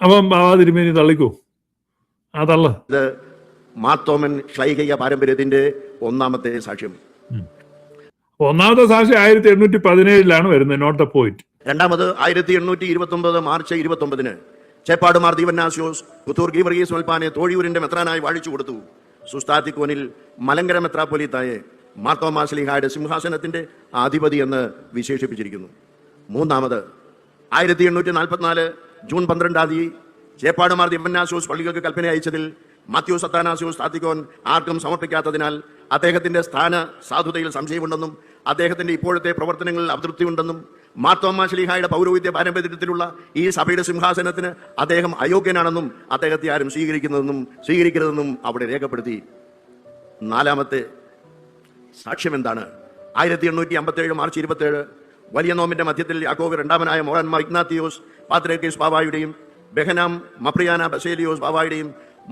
അപ്പം ബാബാ തിരുമേനി തള്ളിക്കോ? ആ തള്ള. ഇത് മാർത്തോമൻ ശ്ലൈഹിക പാരമ്പര്യത്തിന്റെ ഒന്നാമത്തെ സാക്ഷ്യം. ഒന്നാമത്തെ സാക്ഷ്യം 1817 വരുന്നത്, നോട്ട് എ പോയിന്റ്. രണ്ടാമത് 1829 മാർച്ച് 29 ചേപ്പാട് മാർ ദീവന്നാസ്യോസ് പുത്തൂർ ഗീവർഗീസ് വൽപ്പാനെ തോഴിയൂരിന്റെ മെത്രാനായി വാഴിച്ചു കൊടുത്തു. സുസ്താത്തിക്കോനിൽ മലങ്കര മെത്രാപ്പൊലീത്തായെ മാർത്തോമാ ശ്ലീഹായുടെ സിംഹാസനത്തിന്റെ അധിപതി എന്ന് വിശേഷിപ്പിച്ചിരിക്കുന്നു. മൂന്നാമത് 1844 ജൂൺ 12 ചേപ്പാട് മാർ ദീവന്നാസ്യോസ് പള്ളികൾക്ക് കൽപ്പന അയച്ചതിൽ മാത്യൂസ് അത്താനാസ്യോസ് താത്തിക്കോൻ ആർക്കും സമർപ്പിക്കാത്തതിനാൽ അദ്ദേഹത്തിന്റെ സ്ഥാന സാധുതയിൽ സംശയമുണ്ടെന്നും അദ്ദേഹത്തിന്റെ ഇപ്പോഴത്തെ പ്രവർത്തനങ്ങളിൽ അതൃപ്തിയുണ്ടെന്നും മാർത്തോമാ ശ്ലീഹായുടെ പൗരോഹിത്യ പാരമ്പര്യത്തിലുള്ള ഈ സഭയുടെ സിംഹാസനത്തിന് അദ്ദേഹം അയോഗ്യനാണെന്നും അദ്ദേഹത്തെ ആരും സ്വീകരിക്കരുതെന്നും അവിടെ രേഖപ്പെടുത്തി. നാലാമത്തെ സാക്ഷ്യം എന്താണ്? 1857 മാർച്ച് 27 വലിയ നോമ്പിന്റെ മധ്യത്തിൽ യാക്കോബ് രണ്ടാമനായ മോറന്മാർ ഇഗ്നാത്തിയോസ് പാത്രിയർക്കീസ് ബാവായുടെയും ബെഹനാം മപ്രിയാന ബസേലിയോസ് ബാവായുടെയും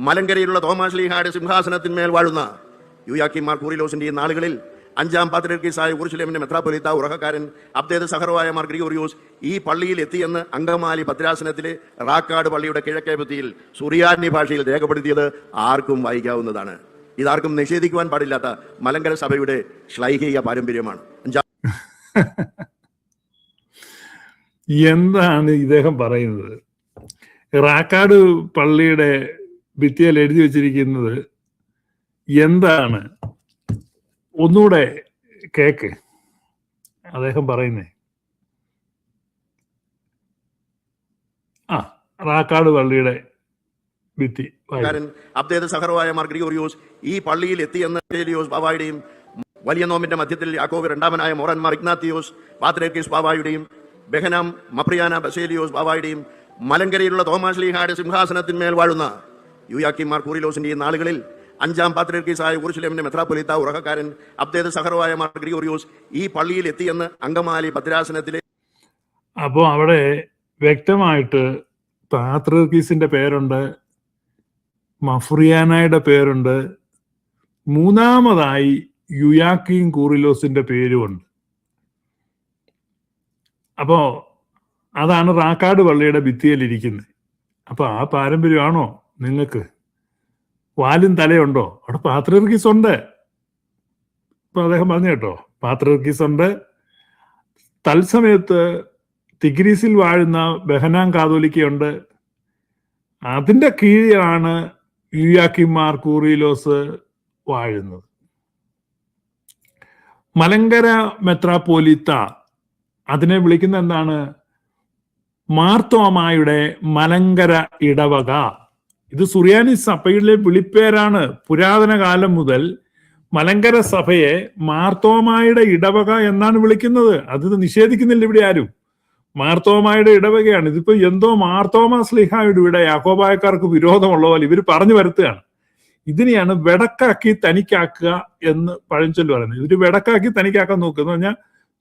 മലങ്കരയിലുള്ള തോമാ ശ്ലീഹായുടെ സിംഹാസനത്തിന്മേൽ വാഴുന്ന യൂയാക്കിം മാർ കൂറിലോസിന്റെ നാളുകളിൽ അഞ്ചാം പാത്രിയർക്കീസായ യെരൂശലേമിന്റെ മെത്രാപ്പൊലീത്ത ഉറഹക്കാരൻ അബ്ദേദ് സഹറുവായ മാർ ഗ്രിഗോറിയോസ് ഈ പള്ളിയിൽ എത്തിയെന്ന് അങ്കമാലി ഭദ്രാസനത്തിലെ റാക്കാട് പള്ളിയുടെ കിഴക്കേ ഭിത്തിയിൽ സുറിയാനി ഭാഷയിൽ രേഖപ്പെടുത്തിയത് ആർക്കും വായിക്കാവുന്നതാണ്. ഇതാർക്കും നിഷേധിക്കുവാൻ പാടില്ലാത്ത മലങ്കര സഭയുടെ ശ്ലൈഹിക പാരമ്പര്യമാണ്. എന്താണ് ഇദ്ദേഹം പറയുന്നത്? റാക്കാട് പള്ളിയുടെ ഭിത്തിയിൽ എഴുതി വെച്ചിരിക്കുന്നത് എന്താണ്? ഒന്നുകൂടെ കേക്ക് അദ്ദേഹം പറയുന്നേ. റാക്കാട് പള്ളിയുടെ ഭിത്തി. അബ്ദേദ് സഹറുവായ മാർ ഗ്രിഗോറിയോസ് ഈ പള്ളിയിൽ എത്തിയെന്ന് ബസേലിയോസ് ബാവായുടെയും വലിയ നോമ്പിന്റെ മധ്യത്തിൽ യാക്കോബ് രണ്ടാമനായ മോറന്മാർ ഇഗ്നാത്തിയോസ് പാത്രിയർക്കീസ് ബാവായുടെയും ബെഹനാം മപ്രിയാന ബസേലിയോസ് ബാവായുടെയും മലങ്കരയിലുള്ള തോമാ ശ്ലീഹായുടെ സിംഹാസനത്തിന്മേൽ വാഴുന്ന യൂയാക്കിം മാർ കൂറിലോസിന്റെ നാളുകളിൽ അഞ്ചാം പാത്രിയർക്കീസായ യെരൂശലേമിന്റെ മെത്രാപ്പൊലീത്ത ഉറഹക്കാരൻ അബ്ദേദ് സഹറുവായ മാർ ഗ്രിഗോറിയോസ് ഈ പള്ളിയിൽ എത്തിയെന്ന് അങ്കമാലി ഭദ്രാസനത്തിലെ. അപ്പോൾ അവിടെ വ്യക്തമായിട്ട് പാത്രിയർക്കീസിന്റെ പേരുണ്ട്, മഫ്രിയാനയുടെ പേരുണ്ട്, മൂന്നാമതായി യൂയാക്കിം കൂറിലോസിന്റെ പേരുമുണ്ട്. അപ്പോ അതാണ് റാക്കാട് പള്ളിയുടെ ഭിത്തിയിലിരിക്കുന്നത്. അപ്പൊ ആ പാരമ്പര്യമാണോ നിങ്ങൾക്ക്? വാലും തലയുണ്ടോ? അവിടെ പാത്രിയർക്കീസ് ഉണ്ട്. ഇപ്പൊ അദ്ദേഹം പറഞ്ഞു കേട്ടോ, പാത്രിയർക്കീസ് ഉണ്ട്. തത്സമയത്ത് തിഗ്രീസിൽ വാഴുന്ന ബെഹനാം കാതോലിക്കയുണ്ട്. അതിന്റെ കീഴിലാണ് യൂയാക്കിം മാർ കൂറിലോസ് വാഴുന്നത്. മലങ്കര മെത്രാപ്പോലീത്ത അതിനെ വിളിക്കുന്ന എന്താണ്? മാർത്തോമായുടെ മലങ്കര ഇടവക. ഇത് സുറിയാനി സഭയിലെ വിളിപ്പേരാണ്. പുരാതന കാലം മുതൽ മലങ്കര സഭയെ മാർത്തോമായുടെ ഇടവക എന്നാണ് വിളിക്കുന്നത്. അത് നിഷേധിക്കുന്നില്ല ഇവിടെ ആരും. മാർത്തോമായുടെ ഇടവകയാണ്. ഇതിപ്പോ എന്തോ മാർത്തോമാ ശ്ലീഹായുടെ ഇവിടെ യാക്കോബായക്കാർക്ക് വിരോധമുള്ള പോലെ ഇവർ പറഞ്ഞു വരുത്തുകയാണ്. ഇതിനെയാണ് വെടക്കാക്കി തനിക്കാക്കുക എന്ന് പഴഞ്ചൊല്ല് പറയുന്നത്. ഇവര് വെടക്കാക്കി തനിക്കാക്കാൻ നോക്കുക എന്ന് പറഞ്ഞാൽ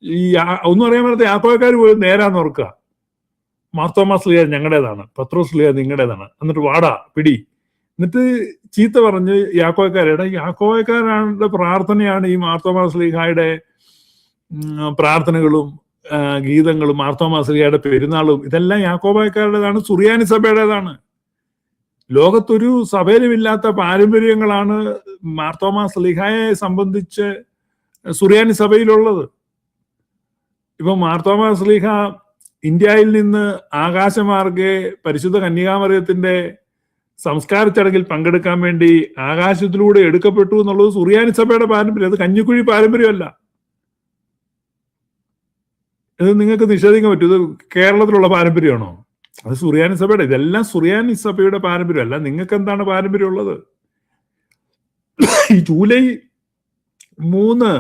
ഈ ഒന്നും അറിയാൻ പറ്റാത്ത യാക്കോബായക്കാർ പോയി നേരാന്ന് ഓർക്കുക. മാർത്തോമാ ശ്ലീഹ ഞങ്ങളുടേതാണ്, പത്രോസ് ശ്ലീഹ നിങ്ങളുടേതാണ്, എന്നിട്ട് വാടാ പിടി, എന്നിട്ട് ചീത്ത പറഞ്ഞ് യാക്കോബായക്കാരുടെ പ്രാർത്ഥനയാണ് ഈ മാർത്തോമാ ശ്ലീഹായുടെ പ്രാർത്ഥനകളും ഗീതങ്ങളും മാർത്തോമാ ശ്ലീഹയുടെ പെരുന്നാളും ഇതെല്ലാം യാക്കോബായക്കാരുടേതാണ്, സുറിയാനി സഭയുടേതാണ്. ലോകത്തൊരു സഭയിലുമില്ലാത്ത പാരമ്പര്യങ്ങളാണ് മാർത്തോമാ ശ്ലീഹായെ സംബന്ധിച്ച് സുറിയാനി സഭയിലുള്ളത്. ഇപ്പൊ മാർത്തോമാ ശ്ലീഹ ഇന്ത്യയിൽ നിന്ന് ആകാശമാർഗെ പരിശുദ്ധ കന്യകാമറിയത്തിന്റെ സംസ്കാര ചടങ്ങിൽ പങ്കെടുക്കാൻ വേണ്ടി ആകാശത്തിലൂടെ എടുക്കപ്പെട്ടു എന്നുള്ളത് സുറിയാനി സഭയുടെ പാരമ്പര്യം. അത് കഞ്ഞിക്കുഴി പാരമ്പര്യമല്ല. ഇത് നിങ്ങൾക്ക് നിഷേധിക്കാൻ പറ്റും. ഇത് കേരളത്തിലുള്ള പാരമ്പര്യമാണോ? അത് സുറിയാനി സഭയുടെ. ഇതെല്ലാം സുറിയാനി സഭയുടെ പാരമ്പര്യമല്ല. നിങ്ങൾക്ക് എന്താണ് പാരമ്പര്യം ഉള്ളത്? ഈ ജൂലൈ 3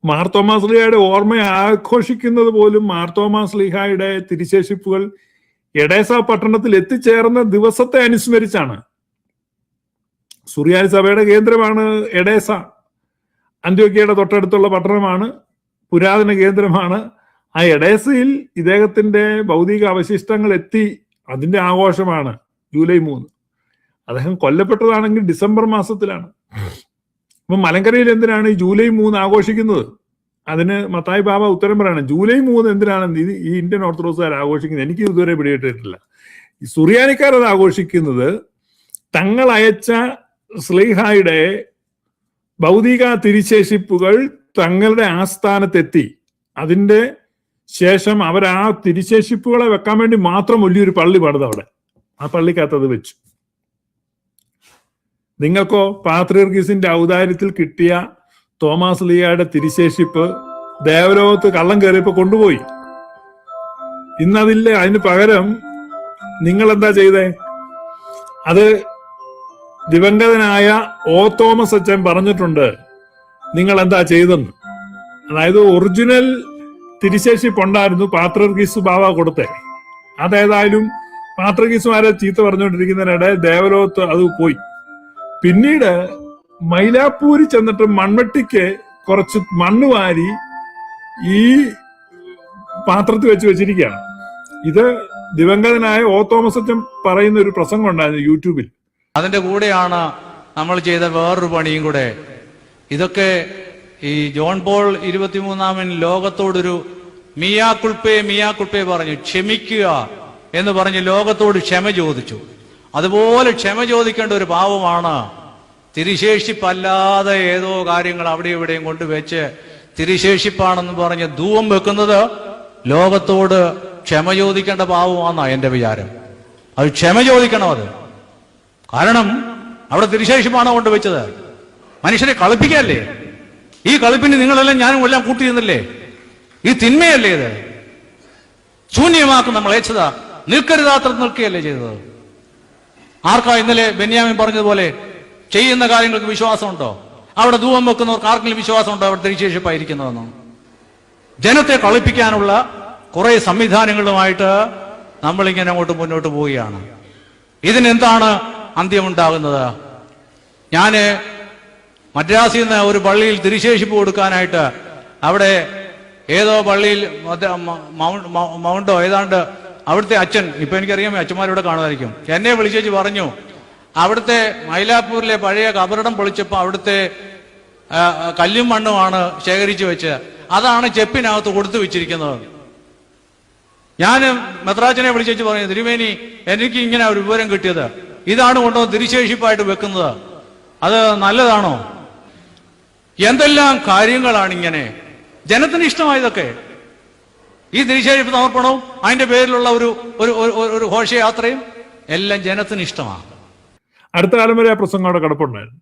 മാർത്തോമാ ശ്ലീഹായുടെ ഓർമ്മ ആഘോഷിക്കുന്നത് പോലും മാർത്തോമാ ശ്ലീഹായുടെ തിരുശേഷിപ്പുകൾ എഡേസ പട്ടണത്തിൽ എത്തിച്ചേർന്ന ദിവസത്തെ അനുസ്മരിച്ചാണ്. സുറിയാനി സഭയുടെ കേന്ദ്രമാണ് എഡേസ. അന്ത്യോക്യയുടെ തൊട്ടടുത്തുള്ള പട്ടണമാണ്, പുരാതന കേന്ദ്രമാണ്. ആ എഡേസയിൽ ഇദ്ദേഹത്തിന്റെ ഭൗതിക അവശിഷ്ടങ്ങൾ എത്തി. അതിന്റെ ആഘോഷമാണ് ജൂലൈ 3. അദ്ദേഹം കൊല്ലപ്പെട്ടതാണെങ്കിൽ ഡിസംബർ മാസത്തിലാണ്. അപ്പൊ മലങ്കരയിൽ എന്തിനാണ് ഈ ജൂലൈ 3 ആഘോഷിക്കുന്നത്? അതിന് മത്തായി ബാബ ഉത്തരം പറയണം. ജൂലൈ 3 എന്തിനാണ് ഈ ഇന്ത്യൻ ഓർത്തഡോക്സുകാർ ആഘോഷിക്കുന്നത്? എനിക്ക് ഇതുവരെ പിടിയിട്ടിട്ടില്ല. ഈ സുറിയാനിക്കാർ അത് ആഘോഷിക്കുന്നത് തങ്ങൾ അയച്ച ശ്ലീഹായുടെ ഭൗതിക തിരിശേഷിപ്പുകൾ തങ്ങളുടെ ആസ്ഥാനത്തെത്തി. അതിന്റെ ശേഷം അവർ ആ തിരിശേഷിപ്പുകളെ വെക്കാൻ വേണ്ടി മാത്രം വലിയൊരു പള്ളി പണിത് അവിടെ. ആ പള്ളിക്കകത്തത് വെച്ചു. നിങ്ങൾക്കോ പാത്രിയർക്കീസിന്റെ ഔദാര്യത്തിൽ കിട്ടിയ തോമാസ് ലീഗയുടെ തിരിശേഷിപ്പ് ദേവലോകത്ത് കള്ളം കയറിയപ്പോ കൊണ്ടുപോയി. ഇന്നതില്ല. അതിന് പകരം നിങ്ങൾ എന്താ ചെയ്തേ? അത് ദിവംഗതനായ ഓ തോമസ് അച്ഛൻ പറഞ്ഞിട്ടുണ്ട് നിങ്ങൾ എന്താ ചെയ്തെന്ന്. അതായത് ഒറിജിനൽ തിരിശേഷിപ്പ് ഉണ്ടായിരുന്നു, പാത്രിയർക്കീസ് ബാവ കൊടുത്തേ. അതേതായാലും പാത്രിയർക്കീസുമാരെ ചീത്ത പറഞ്ഞുകൊണ്ടിരിക്കുന്നതിനിടെ ദേവലോകത്ത് അത് പോയി. പിന്നീട് മൈലാപ്പൂരി ചെന്നിട്ട് മൺവെട്ടിക്ക് കുറച്ച് മണ്ണ് വാരി ഈ പാത്രത്തിൽ വെച്ചിരിക്കുകയാണ്. ഇത് ദിവംഗതനായ ഓ തോമസ് അച്ഛൻ പറയുന്ന ഒരു പ്രസംഗം ഉണ്ടായിരുന്നു യൂട്യൂബിൽ. അതിന്റെ കൂടെയാണ് നമ്മൾ ചെയ്ത വേറൊരു പണിയും കൂടെ. ഇതൊക്കെ ഈ ജോൺ പോൾ 23 ലോകത്തോടൊരു മിയാക്കുൾപ്പേ പറഞ്ഞു, ക്ഷമിക്കുക എന്ന് പറഞ്ഞ് ലോകത്തോട് ക്ഷമ ചോദിച്ചു. അതുപോലെ ക്ഷമ ചോദിക്കേണ്ട ഒരു പാവമാണ് തിരിശേഷിപ്പല്ലാതെ ഏതോ കാര്യങ്ങൾ അവിടെ ഇവിടെയും കൊണ്ടുവച്ച് തിരിശേഷിപ്പാണെന്ന് പറഞ്ഞ് ധൂപം വെക്കുന്നത്. ലോകത്തോട് ക്ഷമ ചോദിക്കേണ്ട പാവമാണെന്നാ എന്റെ വിചാരം. അത് ക്ഷമ ചോദിക്കണം. അത് കാരണം അവിടെ തിരിശേഷിപ്പാണ് കൊണ്ടുവച്ചത്. മനുഷ്യരെ കളിപ്പിക്കല്ലേ? ഈ കളിപ്പിന് നിങ്ങളെല്ലാം ഞാനും എല്ലാം കൂട്ടിയിരുന്നില്ലേ? ഈ തിന്മയല്ലേ ഇത്? ശൂന്യമാക്കും നമ്മൾ ഏച്ചതാ. നിൽക്കരുതാത്ര നിൽക്കുകയല്ലേ ചെയ്തത്? ആർക്കാ ഇന്നലെ ബെന്യാമിൻ പറഞ്ഞതുപോലെ ചെയ്യുന്ന കാര്യങ്ങൾക്ക് വിശ്വാസമുണ്ടോ? അവിടെ ധൂപം വെക്കുന്നവർക്ക് ആർക്കെങ്കിലും വിശ്വാസമുണ്ടോ അവിടെ തിരിശേഷിപ്പായിരിക്കുന്നതെന്നോ? ജനത്തെ കളിപ്പിക്കാനുള്ള കുറെ സംവിധാനങ്ങളുമായിട്ട് നമ്മളിങ്ങനെ അങ്ങോട്ട് മുന്നോട്ട് പോവുകയാണ്. ഇതിനെന്താണ് അന്ത്യമുണ്ടാകുന്നത്? ഞാന് മദ്രാസിൽ നിന്ന് ഒരു പള്ളിയിൽ തിരിശേഷിപ്പ് കൊടുക്കാനായിട്ട് അവിടെ ഏതോ പള്ളിയിൽ മൗണ്ടോ ഏതാണ്ട് അവിടുത്തെ അച്ഛൻ, ഇപ്പൊ എനിക്കറിയാമോ അച്ഛന്മാരിവിടെ കാണുമായിരിക്കും, എന്നെ വിളിച്ചേച്ച് പറഞ്ഞു അവിടുത്തെ മൈലാപ്പൂരിലെ പഴയ കബറിടം പൊളിച്ചപ്പോൾ അവിടുത്തെ കല്ലും മണ്ണുമാണ് ശേഖരിച്ചു വെച്ച് അതാണ് ചെപ്പിനകത്ത് കൊടുത്തു വെച്ചിരിക്കുന്നത്. ഞാൻ മെത്രാച്ചനെ വിളിച്ചേച്ച് പറഞ്ഞു, തിരുമേനി എനിക്ക് ഇങ്ങനെ ഒരു വിവരം കിട്ടിയത്, ഇതാണ് കൊണ്ടുവന്ന് തിരിശേഷിപ്പായിട്ട് വെക്കുന്നത്, അത് നല്ലതാണോ? എന്തെല്ലാം കാര്യങ്ങളാണ് ഇങ്ങനെ. ജനത്തിന് ഇഷ്ടമായതൊക്കെ ഈ തിരിശേഷിപ്പ് സമർപ്പണവും അതിന്റെ പേരിലുള്ള ഒരു ഘോഷയാത്രയും എല്ലാം ജനത്തിന് ഇഷ്ടമാണ്. അടുത്ത കാലം വരെ ആ പ്രസംഗം അവിടെ കിടപ്പുണ്ടായിരുന്നു.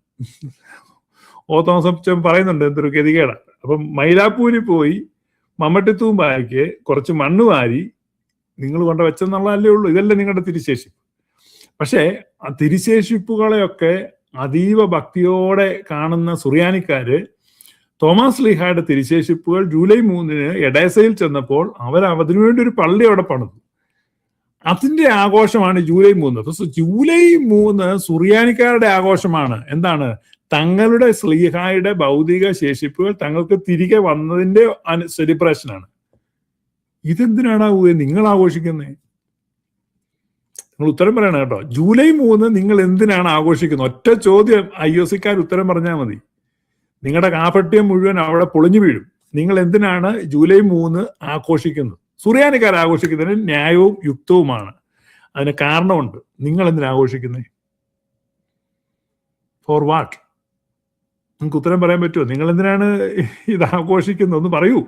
ഓ തോമസ് അച്ഛൻ പറയുന്നുണ്ട് എന്തൊരു ഗതികേടാണ്. അപ്പം മൈലാപ്പൂരി പോയി മമ്മട്ടിത്തൂമ്പായ്ക്ക് കുറച്ച് മണ്ണ് വാരി നിങ്ങൾ കൊണ്ട് വെച്ചെന്നുള്ളതല്ലേ ഉള്ളൂ. ഇതല്ലേ നിങ്ങളുടെ തിരിശേഷിപ്പ്. പക്ഷേ ആ തിരിശേഷിപ്പുകളെയൊക്കെ അതീവ ഭക്തിയോടെ കാണുന്ന സുറിയാനിക്കാര് തോമാസ് ലീഹായുടെ തിരിശേഷിപ്പുകൾ ജൂലൈ 3 എഡേസയിൽ ചെന്നപ്പോൾ അവർ അതിനുവേണ്ടി ഒരു പള്ളി അവിടെ പണിതു. അതിന്റെ ആഘോഷമാണ് ജൂലൈ 3. അപ്പൊ ജൂലൈ 3 സുറിയാനിക്കാരുടെ ആഘോഷമാണ്. എന്താണ്? തങ്ങളുടെ സ്ലീഹായുടെ ഭൗതിക ശേഷിപ്പുകൾ തങ്ങൾക്ക് തിരികെ വന്നതിന്റെ സെലിബ്രേഷനാണ്. ഇതെന്തിനാണ് നിങ്ങൾ ആഘോഷിക്കുന്നത്? നിങ്ങൾ ഉത്തരം പറയണം കേട്ടോ. ജൂലൈ 3 നിങ്ങൾ എന്തിനാണ് ആഘോഷിക്കുന്നത്? ഒറ്റ ചോദ്യം IOC-ക്കാർ ഉത്തരം പറഞ്ഞാൽ മതി. നിങ്ങളുടെ കാപട്യം മുഴുവൻ അവിടെ പൊളിഞ്ഞു വീഴും. നിങ്ങൾ എന്തിനാണ് ജൂലൈ 3 ആഘോഷിക്കുന്നത്? സുറിയാനിക്കാർ ആഘോഷിക്കുന്നതിന് ന്യായവും യുക്തവുമാണ്. അതിന് കാരണമുണ്ട്. നിങ്ങൾ എന്തിനാ ആഘോഷിക്കുന്നത്? For what? നിങ്ങൾക്ക് ഉത്തരം പറയാൻ പറ്റുമോ? നിങ്ങൾ എന്തിനാണ് ഇത് ആഘോഷിക്കുന്നത്? ഒന്ന് പറയൂ.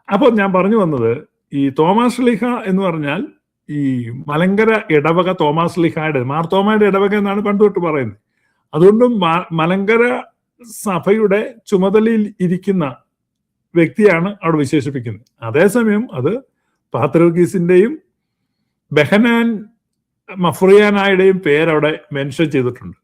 അപ്പോൾ ഞാൻ പറഞ്ഞു വന്നത്, ഈ തോമാസ് ലീഹ എന്ന് പറഞ്ഞാൽ ഈ മലങ്കര ഇടവക തോമാസ് ലീഹയുടെ മാർത്തോമയുടെ ഇടവക എന്നാണ് പണ്ട് തൊട്ട് പറയുന്നത്. അതുകൊണ്ടും മലങ്കര സഭയുടെ ചുമതലയിൽ ഇരിക്കുന്ന വ്യക്തിയാണ് അവിടെ വിശേഷിപ്പിക്കുന്നത്. അതേസമയം അത് പാത്രിയർക്കീസിന്റെയും ബെഹനാൻ മഫ്രിയാനായുടെയും പേരവിടെ മെൻഷൻ ചെയ്തിട്ടുണ്ട്.